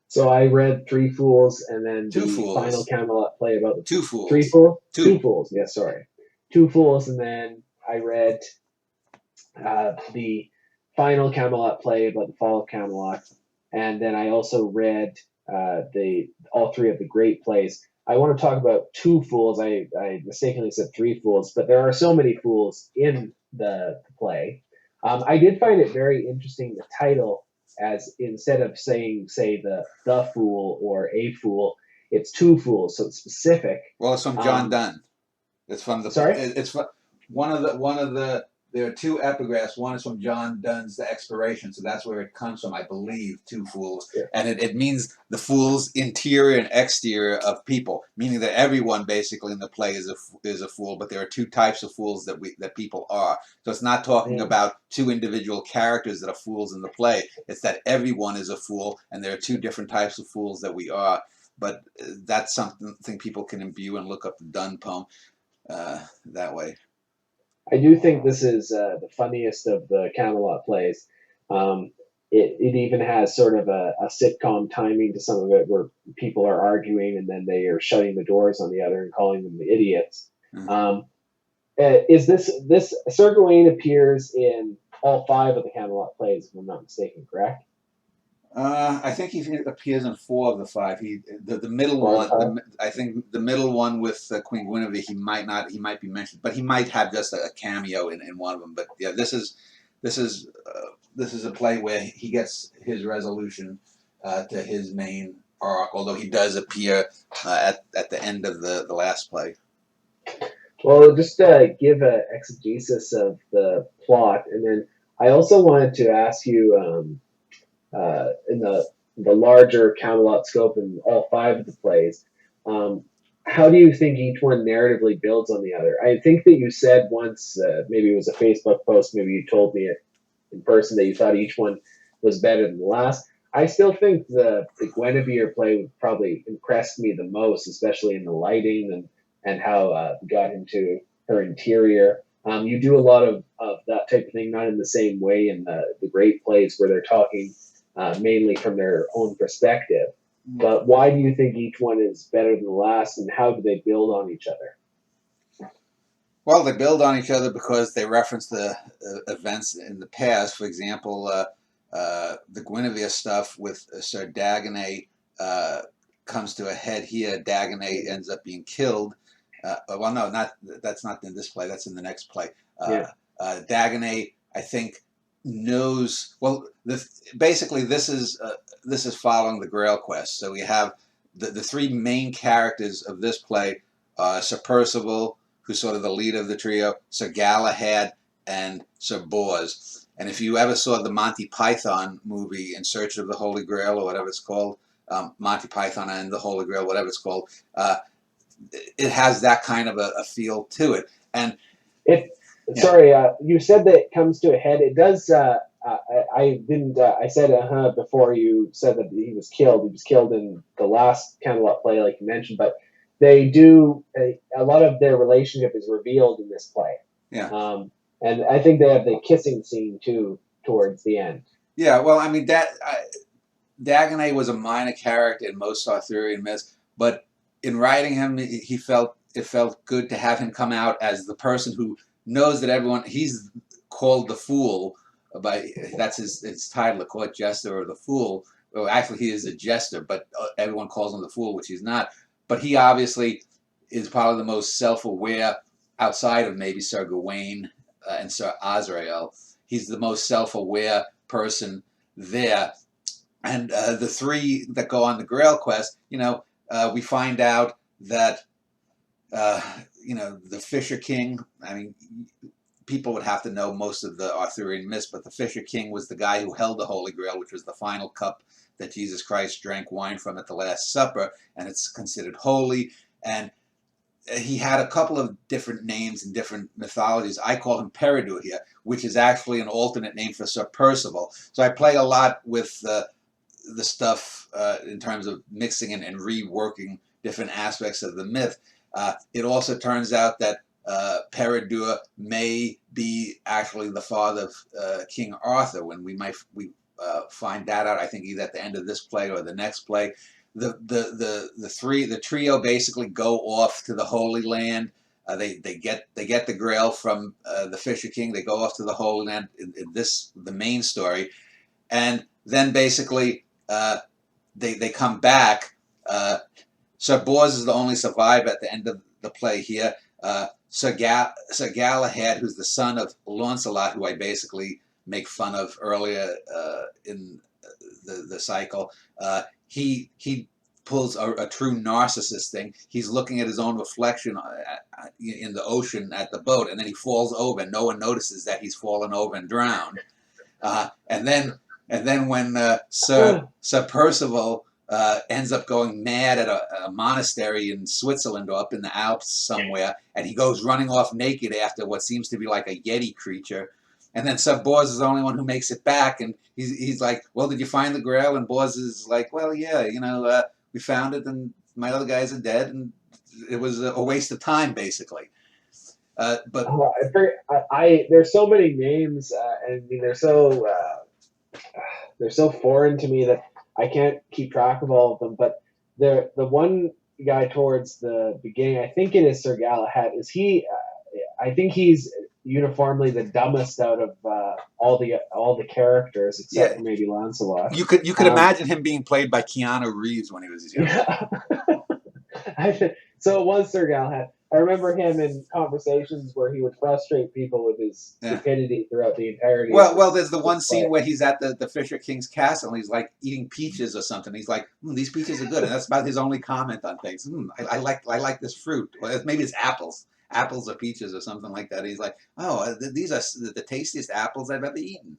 So I read Three Fools and then Two the final Fools. Camelot play about the Two Three Fools. Fools? Two Two. Fools, yeah, sorry. Two Fools, and then I read the final Camelot play about the fall of Camelot, and then I also read the all three of the great plays. I want to talk about Two Fools. I mistakenly said Three Fools, but there are so many fools in the play. I did find it very interesting the title, as instead of saying say the fool or a fool, it's two fools, so it's specific. Well, it's from John Um, Donne. It's from the. Sorry. It's from one of the. There are two epigraphs. One is from John Donne's The Expiration, so that's where it comes from, I believe. Two fools, Yeah. and it means the fools, interior and exterior of people, meaning that everyone basically in the play is a fool. But there are two types of fools that people are. So it's not talking Yeah. about two individual characters that are fools in the play. It's that everyone is a fool, and there are two different types of fools that we are. But that's something people can imbue and look up the Donne poem that way. I do think this is the funniest of the Camelot plays. Um, it even has sort of a sitcom timing to some of it, where people are arguing and then they are shutting the doors on the other and calling them idiots. Mm. Um, is this Sir Gawain appears in all five of the Camelot plays, if I'm not mistaken, correct? I think he appears in four of the five. The middle Four of the one. five. I think the middle one with Queen Guinevere. He might not. He might be mentioned, but he might have just a cameo in one of them. But yeah, this is a play where he gets his resolution to his main arc. Although he does appear at the end of the last play. Well, just give a exegesis of the plot, and then I also wanted to ask you. In the larger Camelot scope in all five of the plays. Um, how do you think each one narratively builds on the other? I think that you said once, maybe it was a Facebook post, maybe you told me it in person that you thought each one was better than the last. I still think the Guinevere play probably impressed me the most, especially in the lighting and how got into her interior. You do a lot of that type of thing, not in the same way in the great plays where they're talking mainly from their own perspective. But why do you think each one is better than the last, and how do they build on each other? Well, they build on each other because they reference the events in the past. For example, the Guinevere stuff with Sir Dagonet comes to a head here. Dagonet ends up being killed. Well, no, not that's not in this play. That's in the next play. Yeah. Dagonet, I think, knows. Well, basically, this is following the Grail quest. So we have the three main characters of this play: Sir Percival, who's sort of the leader of the trio, Sir Galahad, and Sir Bors. And if you ever saw the Monty Python movie In Search of the Holy Grail, or whatever it's called, Monty Python and the Holy Grail, whatever it's called, it has that kind of a feel to it. And It. yeah, Sorry, you said that it comes to a head. It does. I didn't. I said before you said that he was killed. He was killed in the last Camelot play, like you mentioned. But they do a lot of their relationship is revealed in this play. yeah, And I think they have the kissing scene too towards the end. yeah. Well, I mean Dagonet was a minor character in most Arthurian myths, but in writing him, he felt it felt good to have him come out as the person who knows that everyone. He's called the Fool by that's his title, the court jester or the Fool. Well, actually, he is a jester, but everyone calls him the Fool, which he's not. But he obviously is probably the most self-aware outside of maybe Sir Gawain and Sir Azrael. He's the most self-aware person there. And the three that go on the Grail quest, we find out that, uh, the Fisher King, I mean, people would have to know most of the Arthurian myths, but the Fisher King was the guy who held the Holy Grail, which was the final cup that Jesus Christ drank wine from at the Last Supper, and it's considered holy. And he had a couple of different names in different mythologies. I call him Peredur here, which is actually an alternate name for Sir Percival. So I play a lot with the stuff in terms of mixing and reworking different aspects of the myth. It also turns out that Peredur may be actually the father of King Arthur, when we find that out. I think either at the end of this play or the next play. The trio basically go off to the Holy Land. They get the Grail from the Fisher King. They go off to the Holy Land. In this the main story, and then basically they come back. Sir Bors is the only survivor at the end of the play here. Sir Galahad, who's the son of Launcelot, who I basically make fun of earlier in the cycle, he pulls a true narcissist thing. He's looking at his own reflection in the ocean at the boat, and then he falls over, and no one notices that he's fallen over and drowned. And then when Sir Percival ends up going mad at a monastery in Switzerland or up in the Alps somewhere, and he goes running off naked after what seems to be like a Yeti creature. And then Sir Bors is the only one who makes it back, and he's like, well, did you find the Grail? And Bors is like, well, yeah, we found it, and my other guys are dead, and it was a waste of time, basically. But there's so many names, and I mean, they're so foreign to me that I can't keep track of all of them. But the one guy towards the beginning, I think it is Sir Galahad. Is he? I think he's uniformly the dumbest out of all the characters except for maybe Lancelot. You could imagine him being played by Keanu Reeves when he was young. Yeah. So it was Sir Galahad. I remember him in conversations where he would frustrate people with his stupidity throughout the entirety. Well, there's the one scene where he's at the Fisher King's castle, and he's like eating peaches or something. He's like, "These peaches are good," and that's about his only comment on things. I like this fruit. Well, maybe it's apples or peaches or something like that. He's like, "Oh, these are the tastiest apples I've ever eaten."